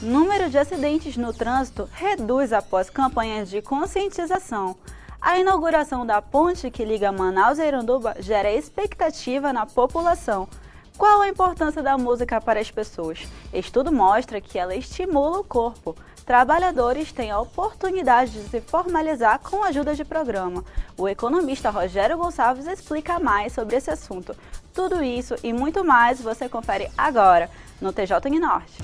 Número de acidentes no trânsito reduz após campanhas de conscientização. A inauguração da ponte que liga Manaus a Iranduba gera expectativa na população. Qual a importância da música para as pessoas? Estudo mostra que ela estimula o corpo. Trabalhadores têm a oportunidade de se formalizar com a ajuda de programa. O economista Rogério Gonçalves explica mais sobre esse assunto. Tudo isso e muito mais você confere agora no TJN Norte.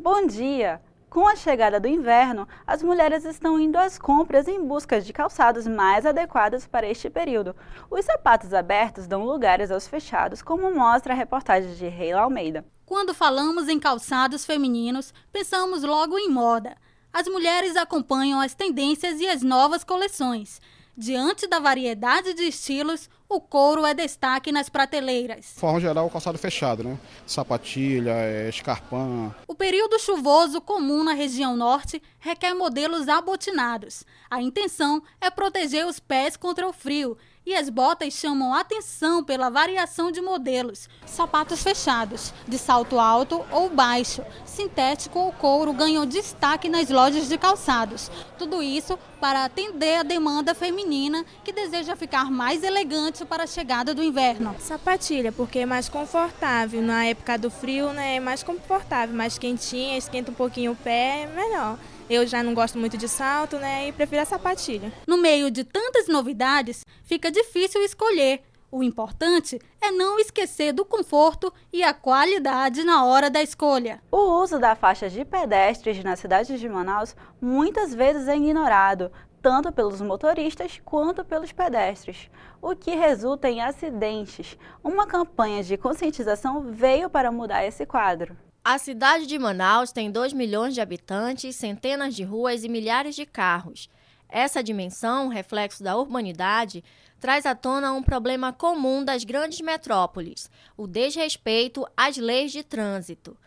Bom dia! Com a chegada do inverno, as mulheres estão indo às compras em busca de calçados mais adequados para este período. Os sapatos abertos dão lugares aos fechados, como mostra a reportagem de Reila Almeida. Quando falamos em calçados femininos, pensamos logo em moda. As mulheres acompanham as tendências e as novas coleções. Diante da variedade de estilos, o couro é destaque nas prateleiras. De forma geral, o calçado fechado, né? Sapatilha, escarpão. O período chuvoso comum na região norte requer modelos abotinados. A intenção é proteger os pés contra o frio e as botas chamam atenção pela variação de modelos. Sapatos fechados, de salto alto ou baixo, sintético ou couro ganham destaque nas lojas de calçados. Tudo isso para atender a demanda feminina que deseja ficar mais elegante para a chegada do inverno. Sapatilha, porque é mais confortável. Na época do frio, né, é mais confortável, mais quentinha, esquenta um pouquinho o pé, é melhor. Eu já não gosto muito de salto, né, e prefiro a sapatilha. No meio de tantas novidades, fica difícil escolher. O importante é não esquecer do conforto e a qualidade na hora da escolha. O uso da faixa de pedestres na cidade de Manaus muitas vezes é ignorado, tanto pelos motoristas quanto pelos pedestres, o que resulta em acidentes. Uma campanha de conscientização veio para mudar esse quadro. A cidade de Manaus tem 2 milhões de habitantes, centenas de ruas e milhares de carros. Essa dimensão, reflexo da urbanidade, traz à tona um problema comum das grandes metrópoles, o desrespeito às leis de trânsito.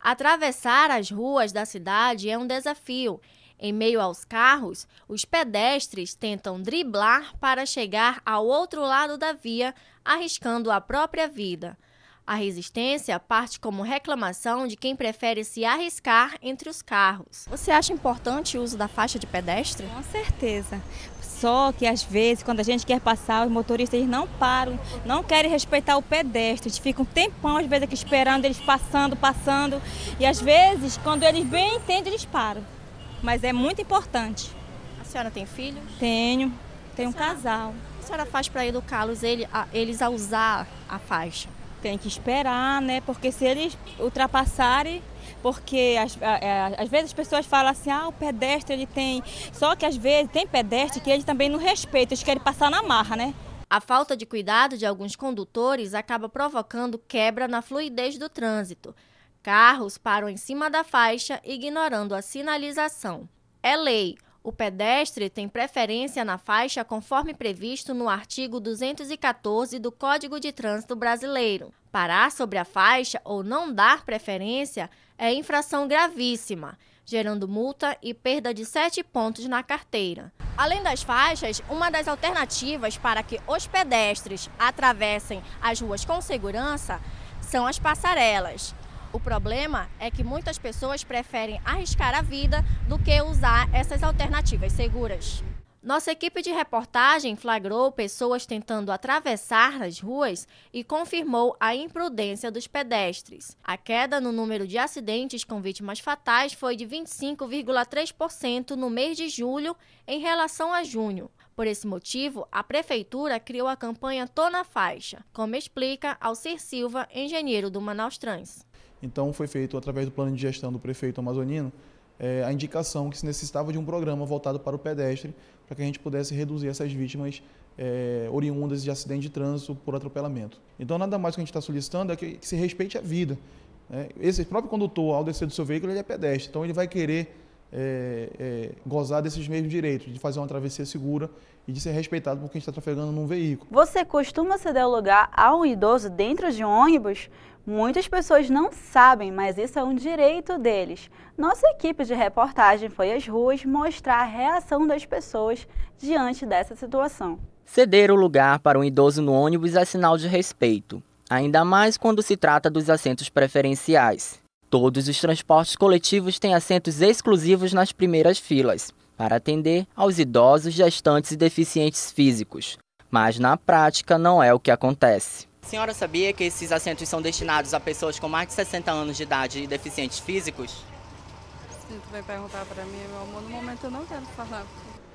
Atravessar as ruas da cidade é um desafio. Em meio aos carros, os pedestres tentam driblar para chegar ao outro lado da via, arriscando a própria vida. A resistência parte como reclamação de quem prefere se arriscar entre os carros. Você acha importante o uso da faixa de pedestre? Com certeza. Só que às vezes, quando a gente quer passar, os motoristas não param, não querem respeitar o pedestre. Eles ficam um tempão, às vezes, aqui esperando, eles passando. E às vezes, quando eles bem entendem, eles param. Mas é muito importante. A senhora tem filhos? Tenho um casal. O que a senhora faz para educá-los eles a usar a faixa? Tem que esperar, né? Porque se eles ultrapassarem, porque às vezes as pessoas falam assim, o pedestre ele tem... Só que às vezes tem pedestre que eles também não respeitam, eles querem passar na marra, né? A falta de cuidado de alguns condutores acaba provocando quebra na fluidez do trânsito. Carros param em cima da faixa, ignorando a sinalização. É lei. O pedestre tem preferência na faixa conforme previsto no artigo 214 do Código de Trânsito Brasileiro. Parar sobre a faixa ou não dar preferência é infração gravíssima, gerando multa e perda de 7 pontos na carteira. Além das faixas, uma das alternativas para que os pedestres atravessem as ruas com segurança são as passarelas. O problema é que muitas pessoas preferem arriscar a vida do que usar essas alternativas seguras. Nossa equipe de reportagem flagrou pessoas tentando atravessar as ruas e confirmou a imprudência dos pedestres. A queda no número de acidentes com vítimas fatais foi de 25,3% no mês de julho em relação a junho. Por esse motivo, a Prefeitura criou a campanha Tô na Faixa, como explica Alcir Silva, engenheiro do Manaus Trans. Então foi feito, através do plano de gestão do prefeito amazonino, a indicação que se necessitava de um programa voltado para o pedestre, para que a gente pudesse reduzir essas vítimas oriundas de acidente de trânsito por atropelamento. Então nada mais que a gente está solicitando é que se respeite a vida. Esse próprio condutor, ao descer do seu veículo, ele é pedestre, então ele vai querer gozar desses mesmos direitos, de fazer uma travessia segura e de ser respeitado por quem está trafegando num veículo. Você costuma ceder o lugar a um idoso dentro de um ônibus? Muitas pessoas não sabem, mas isso é um direito deles. Nossa equipe de reportagem foi às ruas mostrar a reação das pessoas diante dessa situação. Ceder o lugar para um idoso no ônibus é sinal de respeito, ainda mais quando se trata dos assentos preferenciais. Todos os transportes coletivos têm assentos exclusivos nas primeiras filas, para atender aos idosos, gestantes e deficientes físicos. Mas na prática não é o que acontece. A senhora sabia que esses assentos são destinados a pessoas com mais de 60 anos de idade e deficientes físicos? Se tu vai perguntar para mim, meu amor, no momento eu não quero falar.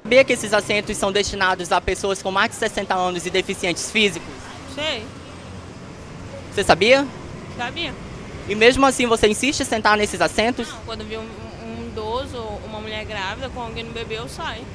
Sabia que esses assentos são destinados a pessoas com mais de 60 anos e deficientes físicos? Sei. Você sabia? Sabia? E mesmo assim você insiste em sentar nesses assentos? Não, quando vi um idoso, uma mulher grávida com alguém no bebê, eu saio.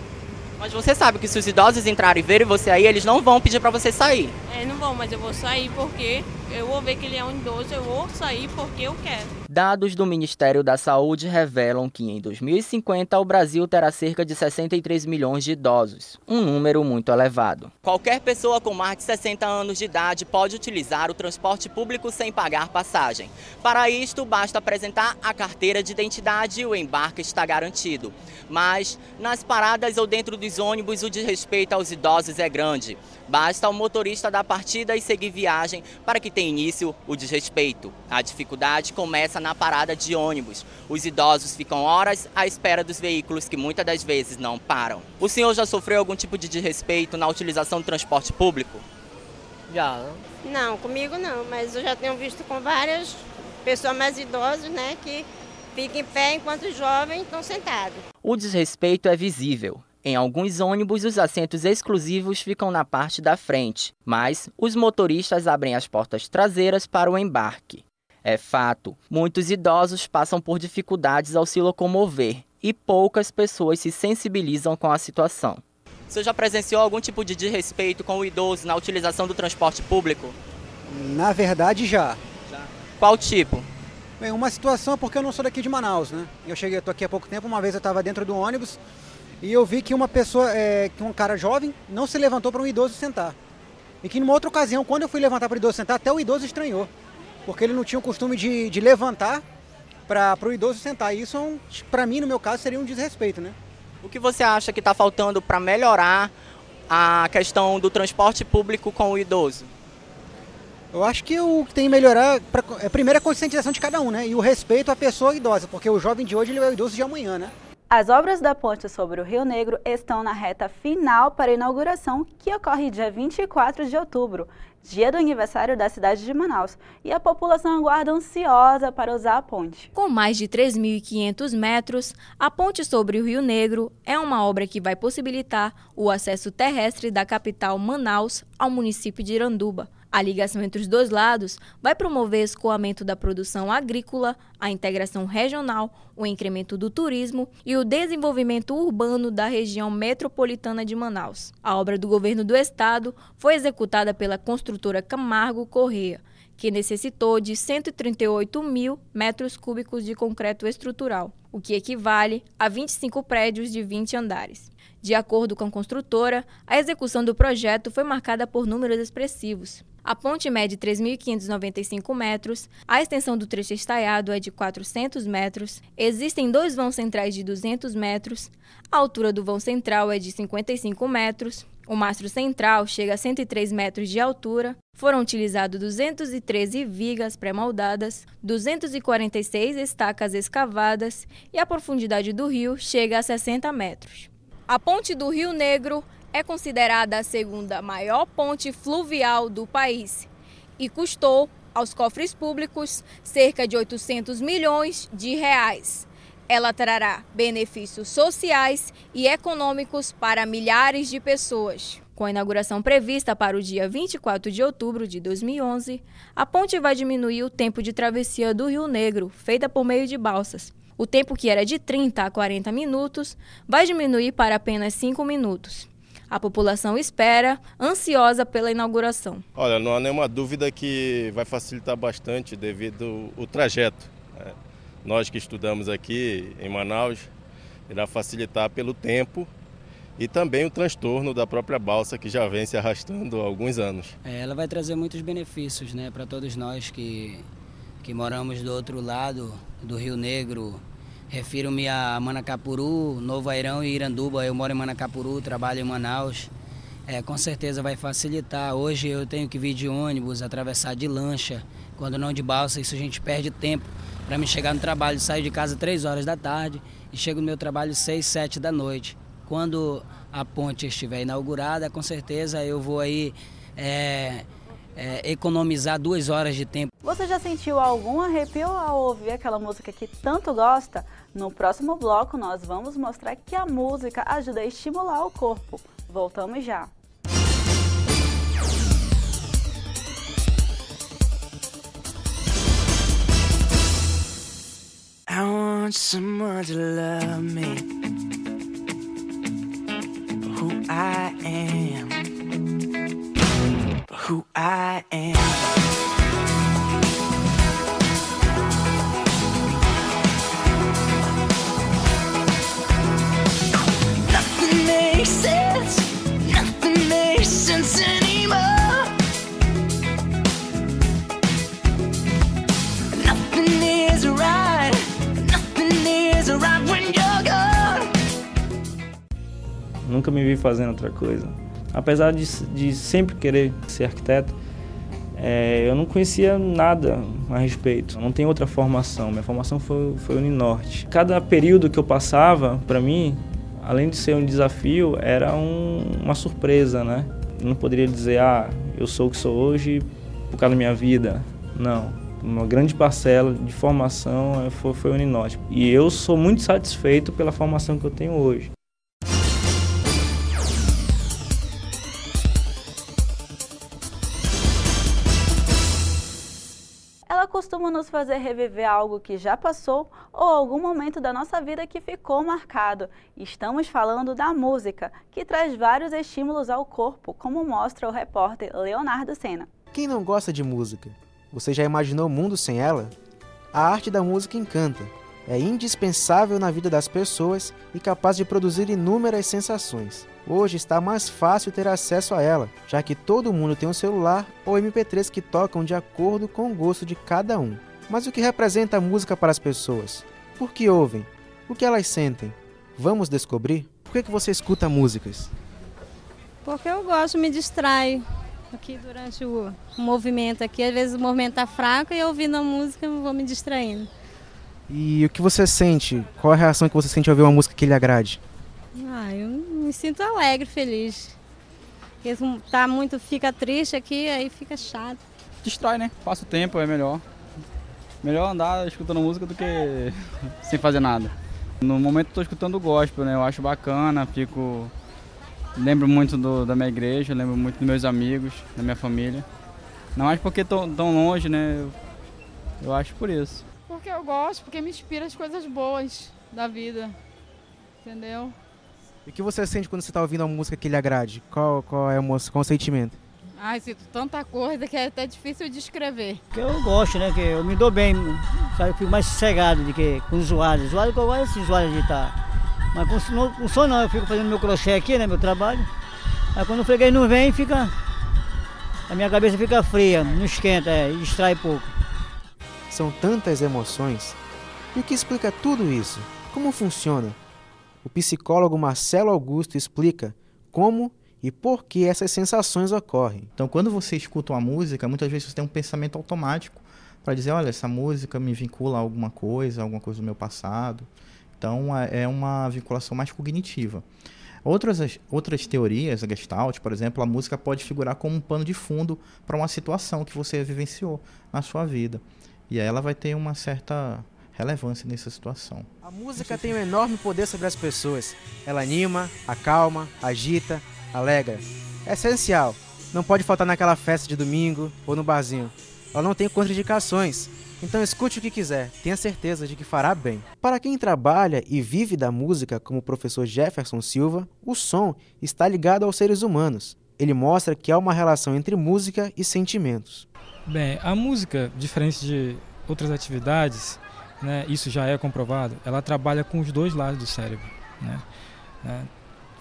Mas você sabe que se os idosos entrarem e verem você aí, eles não vão pedir para você sair. Não vão, mas eu vou sair porque eu vou ver que ele é um idoso, eu vou sair porque eu quero. Dados do Ministério da Saúde revelam que em 2050 o Brasil terá cerca de 63 milhões de idosos, um número muito elevado. Qualquer pessoa com mais de 60 anos de idade pode utilizar o transporte público sem pagar passagem. Para isto, basta apresentar a carteira de identidade e o embarque está garantido. Mas nas paradas ou dentro dos ônibus o desrespeito aos idosos é grande. Basta o motorista dar partida e seguir viagem para que tenha início o desrespeito. A dificuldade começa na parada de ônibus. Os idosos ficam horas à espera dos veículos que muitas das vezes não param. O senhor já sofreu algum tipo de desrespeito na utilização do transporte público? Já. Não, comigo não, mas eu já tenho visto com várias pessoas mais idosas, né, que ficam em pé enquanto os jovens estão sentados. O desrespeito é visível. Em alguns ônibus, os assentos exclusivos ficam na parte da frente, mas os motoristas abrem as portas traseiras para o embarque. É fato, muitos idosos passam por dificuldades ao se locomover e poucas pessoas se sensibilizam com a situação. Você já presenciou algum tipo de desrespeito com o idoso na utilização do transporte público? Na verdade, já. Qual tipo? Bem, uma situação porque eu não sou daqui de Manaus, né? Eu tô aqui há pouco tempo, uma vez eu estava dentro do ônibus e eu vi que uma pessoa, que um cara jovem, não se levantou para um idoso sentar. E que numa outra ocasião, quando eu fui levantar para o idoso sentar, até o idoso estranhou. Porque ele não tinha o costume de levantar para o idoso sentar. E isso, para mim, no meu caso, seria um desrespeito, né? O que você acha que está faltando para melhorar a questão do transporte público com o idoso? Eu acho que o que tem que melhorar, primeiro, a conscientização de cada um, né? E o respeito à pessoa idosa, porque o jovem de hoje ele é o idoso de amanhã, né? As obras da ponte sobre o Rio Negro estão na reta final para a inauguração, que ocorre dia 24 de outubro, dia do aniversário da cidade de Manaus, e a população aguarda ansiosa para usar a ponte. Com mais de 3.500 metros, a ponte sobre o Rio Negro é uma obra que vai possibilitar o acesso terrestre da capital Manaus ao município de Iranduba. A ligação entre os dois lados vai promover o escoamento da produção agrícola, a integração regional, o incremento do turismo e o desenvolvimento urbano da região metropolitana de Manaus. A obra do governo do estado foi executada pela construtora Camargo Corrêa, que necessitou de 138 mil metros cúbicos de concreto estrutural, o que equivale a 25 prédios de 20 andares. De acordo com a construtora, a execução do projeto foi marcada por números expressivos. A ponte mede 3.595 metros, a extensão do trecho estaiado é de 400 metros, existem 2 vãos centrais de 200 metros, a altura do vão central é de 55 metros, o mastro central chega a 103 metros de altura, foram utilizados 213 vigas pré-moldadas, 246 estacas escavadas e a profundidade do rio chega a 60 metros. A ponte do Rio Negro é considerada a segunda maior ponte fluvial do país e custou aos cofres públicos cerca de 800 milhões de reais. Ela trará benefícios sociais e econômicos para milhares de pessoas. Com a inauguração prevista para o dia 24 de outubro de 2011, a ponte vai diminuir o tempo de travessia do Rio Negro, feita por meio de balsas. O tempo que era de 30 a 40 minutos vai diminuir para apenas 5 minutos. A população espera, ansiosa pela inauguração. Olha, não há nenhuma dúvida que vai facilitar bastante devido ao trajeto. Nós que estudamos aqui em Manaus, irá facilitar pelo tempo e também o transtorno da própria balsa que já vem se arrastando há alguns anos. Ela vai trazer muitos benefícios, né, para todos nós que moramos do outro lado do Rio Negro. Refiro-me a Manacapuru, Novo Airão e Iranduba. Eu moro em Manacapuru, trabalho em Manaus Com certeza vai facilitar. Hoje eu tenho que vir de ônibus, atravessar de lancha, quando não de balsa, isso a gente perde tempo. Para me chegar no trabalho, saio de casa 3 horas da tarde e chego no meu trabalho 6, 7 da noite. Quando a ponte estiver inaugurada, com certeza eu vou aí economizar 2 horas de tempo. Você já sentiu algum arrepio ao ouvir aquela música que tanto gosta? No próximo bloco nós vamos mostrar que a música ajuda a estimular o corpo. Voltamos já. I want someone to love me for who I am, for who I am. Nothing makes sense, nothing makes sense anymore. Nothing is right. Nunca me vi fazendo outra coisa. Apesar de sempre querer ser arquiteto, eu não conhecia nada a respeito. Não tenho outra formação. Minha formação foi Uninorte. Cada período que eu passava, para mim, além de ser um desafio, era uma surpresa, né? Eu não poderia dizer, eu sou o que sou hoje por causa da minha vida. Não. Uma grande parcela de formação foi Uninorte. E eu sou muito satisfeito pela formação que eu tenho hoje. Ela costuma nos fazer reviver algo que já passou ou algum momento da nossa vida que ficou marcado. Estamos falando da música, que traz vários estímulos ao corpo, como mostra o repórter Leonardo Sena. Quem não gosta de música? Você já imaginou o mundo sem ela? A arte da música encanta. É indispensável na vida das pessoas e capaz de produzir inúmeras sensações. Hoje está mais fácil ter acesso a ela, já que todo mundo tem um celular ou MP3 que tocam de acordo com o gosto de cada um. Mas o que representa a música para as pessoas? Por que ouvem? O que elas sentem? Vamos descobrir? Por que você escuta músicas? Porque eu gosto, me distrai. Aqui durante o movimento aqui, às vezes o movimento está fraco e eu ouvindo a música eu vou me distraindo. E o que você sente? Qual a reação que você sente ao ouvir uma música que lhe agrade? Eu me sinto alegre, feliz. Porque fica triste aqui, aí fica chato. Distrai, né? Passa o tempo, é melhor. Melhor andar escutando música do que sem fazer nada. No momento estou escutando gospel, né? Eu acho bacana, lembro muito da minha igreja, lembro muito dos meus amigos, da minha família. Não mais porque tão longe, né? Eu acho por isso. Porque eu gosto, porque me inspira as coisas boas da vida, entendeu? E o que você sente quando você está ouvindo uma música que lhe agrade? Qual é qual o sentimento? Sinto tanta coisa que é até difícil de escrever. Porque eu gosto, né? Que eu me dou bem, sabe? Eu fico mais sossegado do que com os usuários. Usuário que eu gosto é esse usuário de estar. Mas com som não, eu fico fazendo meu crochê aqui, né, meu trabalho. Aí quando o freguês não vem, a minha cabeça fica fria, não esquenta, e distrai pouco. São tantas emoções. E o que explica tudo isso? Como funciona? O psicólogo Marcelo Augusto explica como e por que essas sensações ocorrem. Então, quando você escuta uma música, muitas vezes você tem um pensamento automático para dizer, olha, essa música me vincula a alguma coisa do meu passado. Então, é uma vinculação mais cognitiva. Outras teorias, a Gestalt, por exemplo, a música pode figurar como um pano de fundo para uma situação que você vivenciou na sua vida. E aí ela vai ter uma certa relevância nessa situação. A música tem um enorme poder sobre as pessoas. Ela anima, acalma, agita, alegra. É essencial. Não pode faltar naquela festa de domingo ou no barzinho. Ela não tem contraindicações. Então escute o que quiser, tenha certeza de que fará bem. Para quem trabalha e vive da música, como o professor Jefferson Silva, o som está ligado aos seres humanos. Ele mostra que há uma relação entre música e sentimentos. Bem, a música, diferente de outras atividades, né, isso já é comprovado, ela trabalha com os dois lados do cérebro. Né?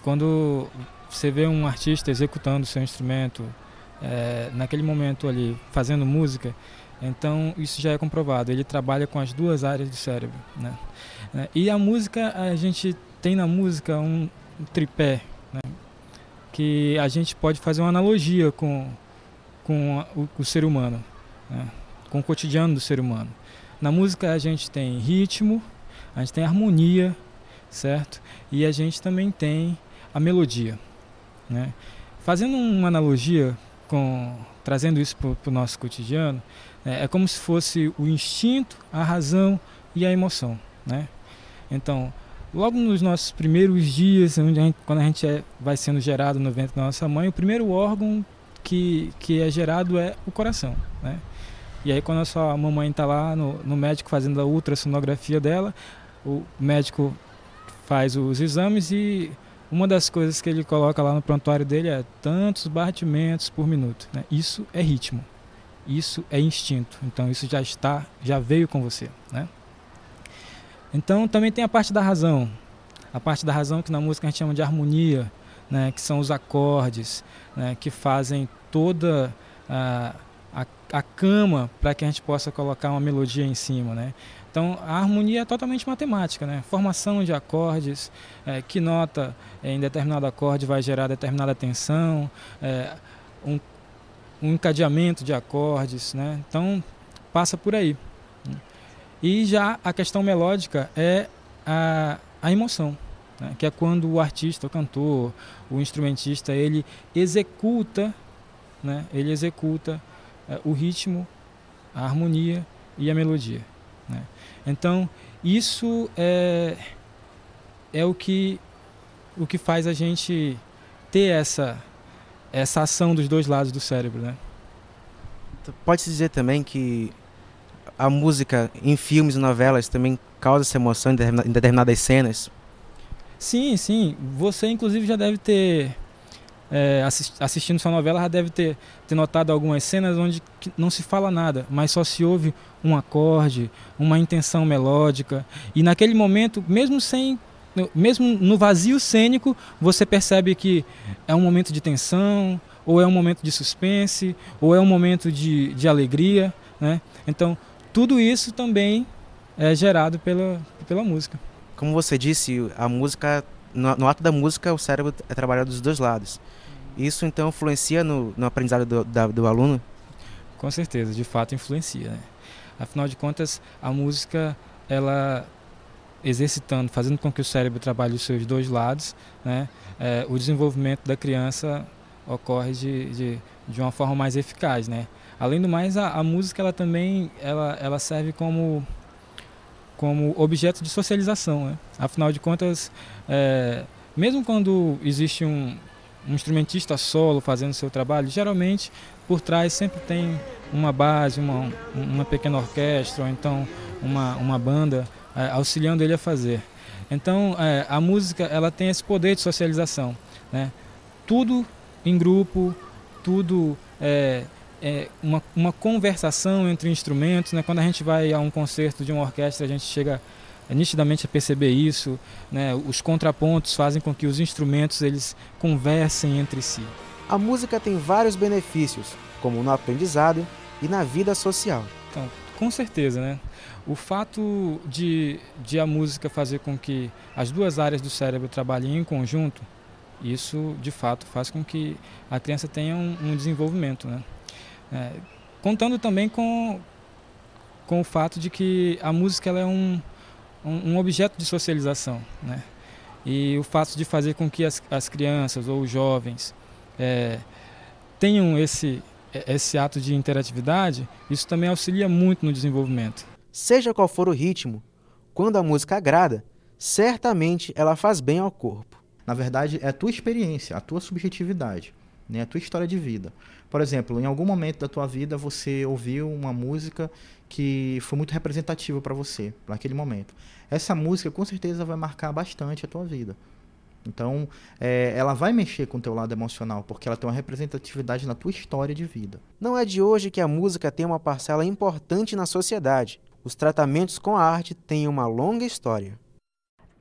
Quando você vê um artista executando o seu instrumento, naquele momento ali, fazendo música, então isso já é comprovado, ele trabalha com as duas áreas do cérebro. Né? E a música, a gente tem na música um tripé, né? que a gente pode fazer uma analogia com o ser humano, né? Com o cotidiano do ser humano. Na música a gente tem ritmo, a gente tem harmonia, certo? E a gente também tem a melodia, né? Fazendo uma analogia, trazendo isso para o nosso cotidiano, é como se fosse o instinto, a razão e a emoção, né? Então, logo nos nossos primeiros dias, quando a gente vai sendo gerado no ventre da nossa mãe, o primeiro órgão que é gerado é o coração, né? E aí quando a sua mamãe está lá no médico fazendo a ultrassonografia dela, o médico faz os exames e uma das coisas que ele coloca lá no prontuário dele é tantos batimentos por minuto, né? Isso é ritmo, isso é instinto, então isso já veio com você, né? Então também tem a parte da razão que na música a gente chama de harmonia, né? Que são os acordes, né? Que fazem toda a cama para que a gente possa colocar uma melodia em cima, né? Então a harmonia é totalmente matemática, né? Formação de acordes, que nota em determinado acorde vai gerar determinada tensão, um encadeamento de acordes, né? Então passa por aí. E já a questão melódica é a emoção, né? Que é quando o artista, o cantor, o instrumentista, ele executa, né? Ele executa o ritmo, a harmonia e a melodia, né? Então isso é o que faz a gente ter essa ação dos dois lados do cérebro, né? Pode-se dizer também que a música em filmes e novelas também causa essa emoção em determinadas cenas? Sim, sim. Você inclusive já deve ter, assistindo sua novela, já deve ter notado algumas cenas onde não se fala nada, mas só se ouve um acorde, uma intenção melódica. E naquele momento, mesmo no vazio cênico, você percebe que é um momento de tensão, ou é um momento de suspense, ou é um momento de alegria, né? Então, tudo isso também é gerado pela música. Como você disse, a música, no ato da música, o cérebro é trabalhado dos dois lados. Isso então influencia no aprendizado do aluno? Com certeza, de fato influencia, né? Afinal de contas, a música, ela exercitando, fazendo com que o cérebro trabalhe os seus dois lados, né? O desenvolvimento da criança ocorre de uma forma mais eficaz, né? Além do mais, a música ela também ela serve como objeto de socialização, né? Afinal de contas, mesmo quando existe um instrumentista solo fazendo seu trabalho, geralmente por trás sempre tem uma base, uma pequena orquestra, ou então uma banda auxiliando ele a fazer. Então a música ela tem esse poder de socialização, né? Tudo em grupo, tudo uma conversação entre instrumentos, né? Quando a gente vai a um concerto de uma orquestra, a gente chega nitidamente a perceber isso, né? Os contrapontos fazem com que os instrumentos eles conversem entre si. A música tem vários benefícios, como no aprendizado e na vida social. Então, com certeza, né? O fato de a música fazer com que as duas áreas do cérebro trabalhem em conjunto, isso de fato faz com que a criança tenha um desenvolvimento, né? Contando também com o fato de que a música ela é um objeto de socialização, né? E o fato de fazer com que as crianças ou os jovens tenham esse ato de interatividade, isso também auxilia muito no desenvolvimento. Seja qual for o ritmo, quando a música agrada, certamente ela faz bem ao corpo. Na verdade, é a tua experiência, a tua subjetividade, né? A tua história de vida. Por exemplo, em algum momento da tua vida você ouviu uma música que foi muito representativa para você, naquele momento. Essa música com certeza vai marcar bastante a tua vida. Então, ela vai mexer com o teu lado emocional, porque ela tem uma representatividade na tua história de vida. Não é de hoje que a música tem uma parcela importante na sociedade. Os tratamentos com a arte têm uma longa história.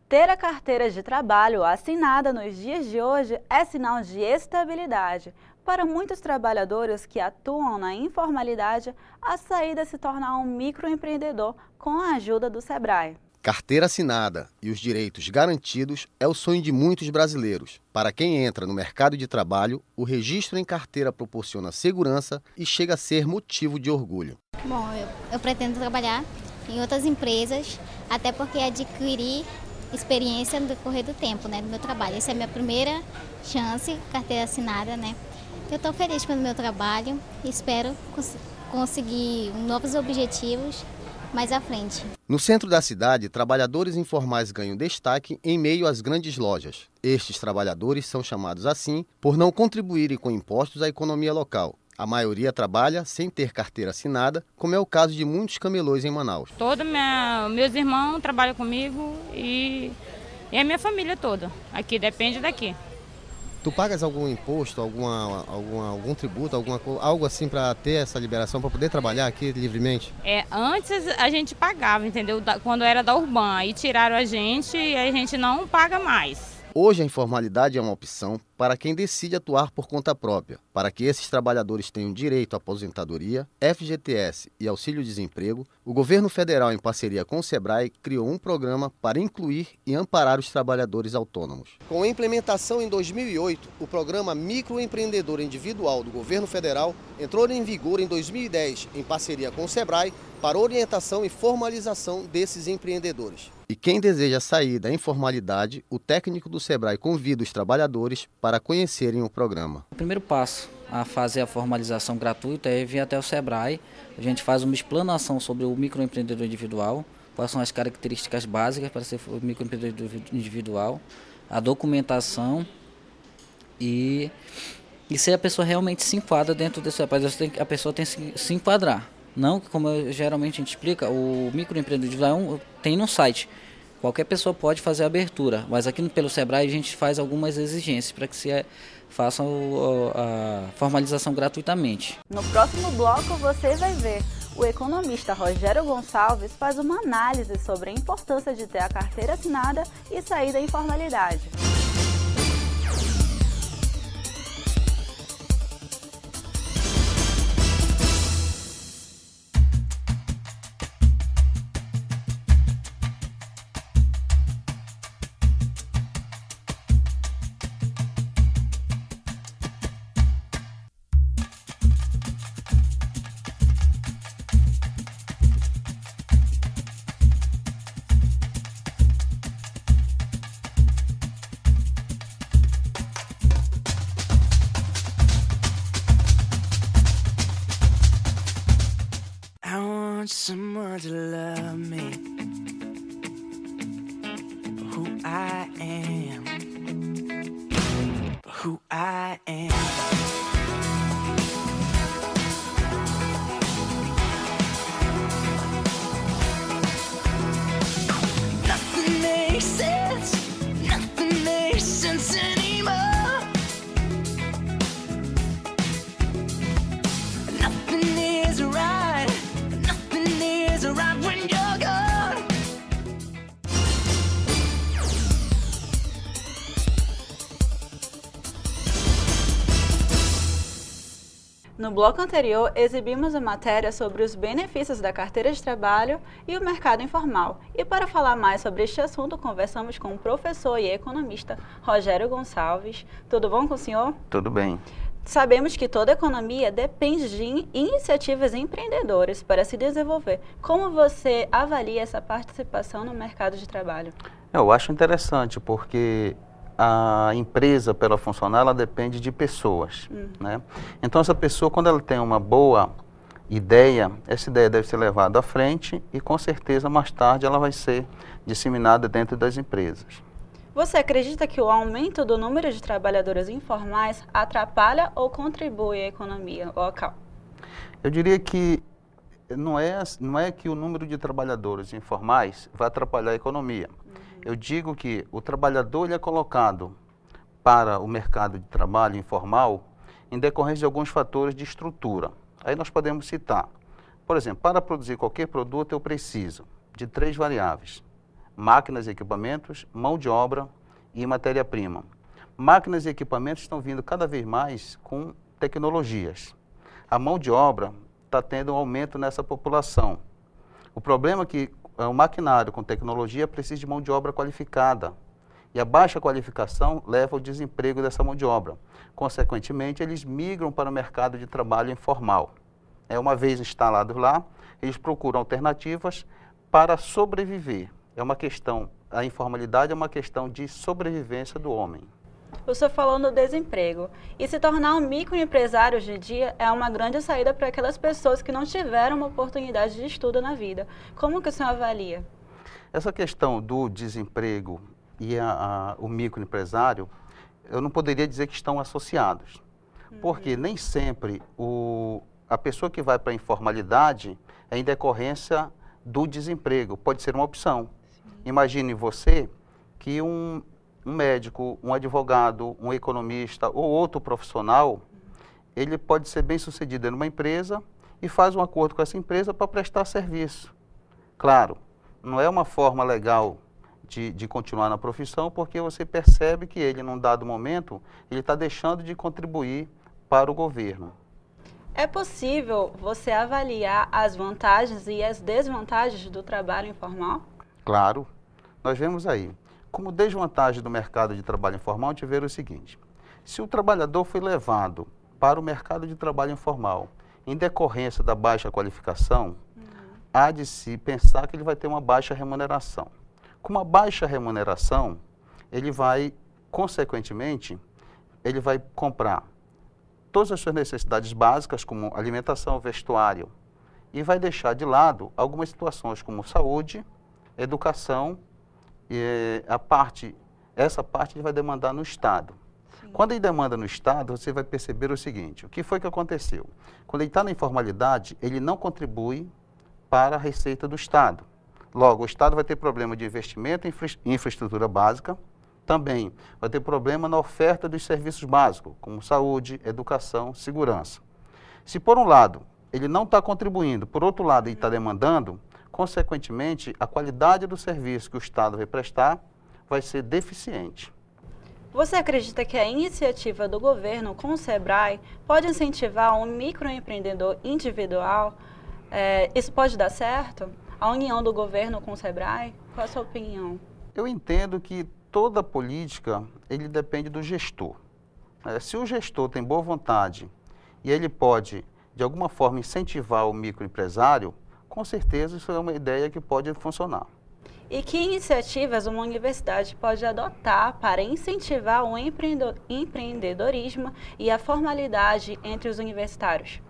Ter a carteira de trabalho assinada nos dias de hoje é sinal de estabilidade. Para muitos trabalhadores que atuam na informalidade, a saída é se tornar um microempreendedor com a ajuda do Sebrae. Carteira assinada e os direitos garantidos é o sonho de muitos brasileiros. Para quem entra no mercado de trabalho, o registro em carteira proporciona segurança e chega a ser motivo de orgulho. Bom, eu pretendo trabalhar em outras empresas, até porque adquiri experiência no decorrer do tempo, né, do meu trabalho. Essa é a minha primeira chance, carteira assinada, né. Eu estou feliz pelo meu trabalho e espero conseguir novos objetivos mais à frente. No centro da cidade, trabalhadores informais ganham destaque em meio às grandes lojas. Estes trabalhadores são chamados assim por não contribuírem com impostos à economia local. A maioria trabalha sem ter carteira assinada, como é o caso de muitos camelôs em Manaus. Meus irmãos trabalham comigo e a minha família toda. Aqui depende daqui. Tu pagas algum imposto, algum tributo, algo assim para ter essa liberação, para poder trabalhar aqui livremente? Antes a gente pagava, entendeu? Quando era da Urbana, aí tiraram a gente e a gente não paga mais. Hoje a informalidade é uma opção para quem decide atuar por conta própria. Para que esses trabalhadores tenham direito à aposentadoria, FGTS e auxílio-desemprego, o governo federal, em parceria com o Sebrae, criou um programa para incluir e amparar os trabalhadores autônomos. Com a implementação em 2008, o programa Microempreendedor Individual do governo federal entrou em vigor em 2010, em parceria com o Sebrae, para orientação e formalização desses empreendedores. E quem deseja sair da informalidade, o técnico do Sebrae convida os trabalhadores para conhecerem o programa. O primeiro passo a fazer a formalização gratuita é vir até o Sebrae. A gente faz uma explanação sobre o microempreendedor individual, quais são as características básicas para ser o microempreendedor individual, a documentação e se a pessoa realmente se enquadra dentro desse Sebrae. A pessoa tem que se enquadrar. Não, como geralmente a gente explica, o microempreendedor individual tem no site. Qualquer pessoa pode fazer a abertura, mas aqui pelo Sebrae a gente faz algumas exigências para que se faça a formalização gratuitamente. No próximo bloco você vai ver. O economista Rogério Gonçalves faz uma análise sobre a importância de ter a carteira assinada e sair da informalidade. Someone to love me, who I am, who I am. Nothing makes sense anymore. Nothing is right. Right when you're gone. No bloco anterior, exibimos a matéria sobre os benefícios da carteira de trabalho e o mercado informal. E para falar mais sobre este assunto, conversamos com o professor e economista Rogério Gonçalves. Tudo bom com o senhor? Tudo bem. Sabemos que toda economia depende de iniciativas empreendedoras para se desenvolver. Como você avalia essa participação no mercado de trabalho? Eu acho interessante porque a empresa, para ela funcionar, ela depende de pessoas, né? Então, essa pessoa, quando ela tem uma boa ideia, essa ideia deve ser levada à frente e, com certeza, mais tarde ela vai ser disseminada dentro das empresas. Você acredita que o aumento do número de trabalhadores informais atrapalha ou contribui à economia local? Eu diria que não é que o número de trabalhadores informais vai atrapalhar a economia. Eu digo que o trabalhador ele é colocado para o mercado de trabalho informal em decorrência de alguns fatores de estrutura. Aí nós podemos citar, por exemplo, para produzir qualquer produto eu preciso de 3 variáveis: máquinas e equipamentos, mão de obra e matéria-prima. Máquinas e equipamentos estão vindo cada vez mais com tecnologias. A mão de obra está tendo um aumento nessa população. O problema é que um maquinário com tecnologia precisa de mão de obra qualificada. E a baixa qualificação leva ao desemprego dessa mão de obra. Consequentemente, eles migram para o mercado de trabalho informal. Uma vez instalados lá, eles procuram alternativas para sobreviver. A informalidade é uma questão de sobrevivência do homem. O senhor falou no desemprego. E se tornar um microempresário hoje em dia é uma grande saída para aquelas pessoas que não tiveram uma oportunidade de estudo na vida. Como que o senhor avalia? Essa questão do desemprego e o microempresário, eu não poderia dizer que estão associados. Porque nem sempre a pessoa que vai para a informalidade é em decorrência do desemprego. Pode ser uma opção. Imagine você que um médico, um advogado, um economista ou outro profissional, ele pode ser bem sucedido numa empresa e faz um acordo com essa empresa para prestar serviço. Claro, não é uma forma legal de continuar na profissão, porque você percebe que ele, num dado momento, ele está deixando de contribuir para o governo. É possível você avaliar as vantagens e as desvantagens do trabalho informal? Claro. Nós vemos aí, como desvantagem do mercado de trabalho informal, a gente vê o seguinte: se o trabalhador foi levado para o mercado de trabalho informal em decorrência da baixa qualificação, há de se pensar que ele vai ter uma baixa remuneração. Com uma baixa remuneração, ele vai, consequentemente, ele vai comprar todas as suas necessidades básicas, como alimentação, vestuário, e vai deixar de lado algumas situações como saúde, educação, e essa parte ele vai demandar no Estado. Sim. Quando ele demanda no Estado, você vai perceber o seguinte: o que foi que aconteceu? Quando ele está na informalidade, ele não contribui para a receita do Estado. Logo, o Estado vai ter problema de investimento em infraestrutura básica, também vai ter problema na oferta dos serviços básicos, como saúde, educação, segurança. Se por um lado ele não está contribuindo, por outro lado ele está demandando, consequentemente, a qualidade do serviço que o Estado vai prestar vai ser deficiente. Você acredita que a iniciativa do governo com o SEBRAE pode incentivar um microempreendedor individual? Isso pode dar certo? A união do governo com o SEBRAE? Qual a sua opinião? Eu entendo que toda política, ele depende do gestor. Se o gestor tem boa vontade e ele pode, de alguma forma, incentivar o microempresário, com certeza isso é uma ideia que pode funcionar. E que iniciativas uma universidade pode adotar para incentivar o empreendedorismo e a formalidade entre os universitários?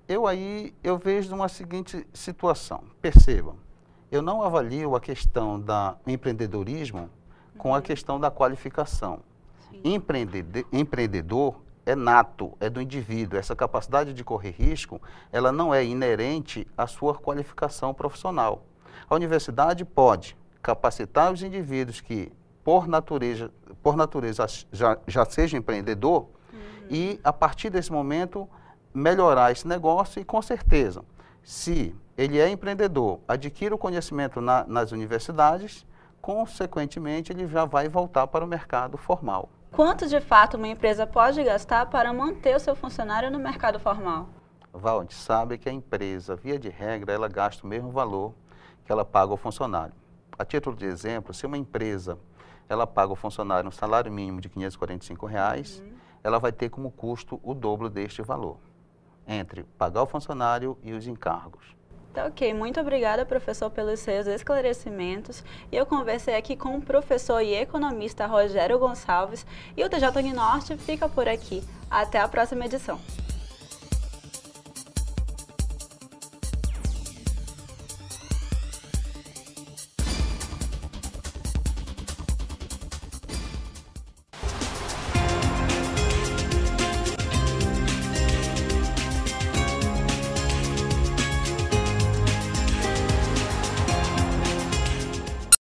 Eu vejo uma seguinte situação. Percebam, eu não avalio a questão do empreendedorismo com a questão da qualificação. Empreendedor é nato, é do indivíduo. Essa capacidade de correr risco, ela não é inerente à sua qualificação profissional. A universidade pode capacitar os indivíduos que, por natureza já sejam empreendedor, e, a partir desse momento, melhorar esse negócio e, com certeza, se ele é empreendedor, adquire o conhecimento nas universidades, consequentemente, ele já vai voltar para o mercado formal. Quanto, de fato, uma empresa pode gastar para manter o seu funcionário no mercado formal? Val, a gente sabe que a empresa, via de regra, ela gasta o mesmo valor que ela paga ao funcionário. A título de exemplo, se uma empresa ela paga ao funcionário um salário mínimo de R$ 545, ela vai ter como custo o dobro deste valor, entre pagar o funcionário e os encargos. Tá ok, muito obrigada, professor, pelos seus esclarecimentos. Eu conversei aqui com o professor e economista Rogério Gonçalves e o TJ Uninorte fica por aqui. Até a próxima edição.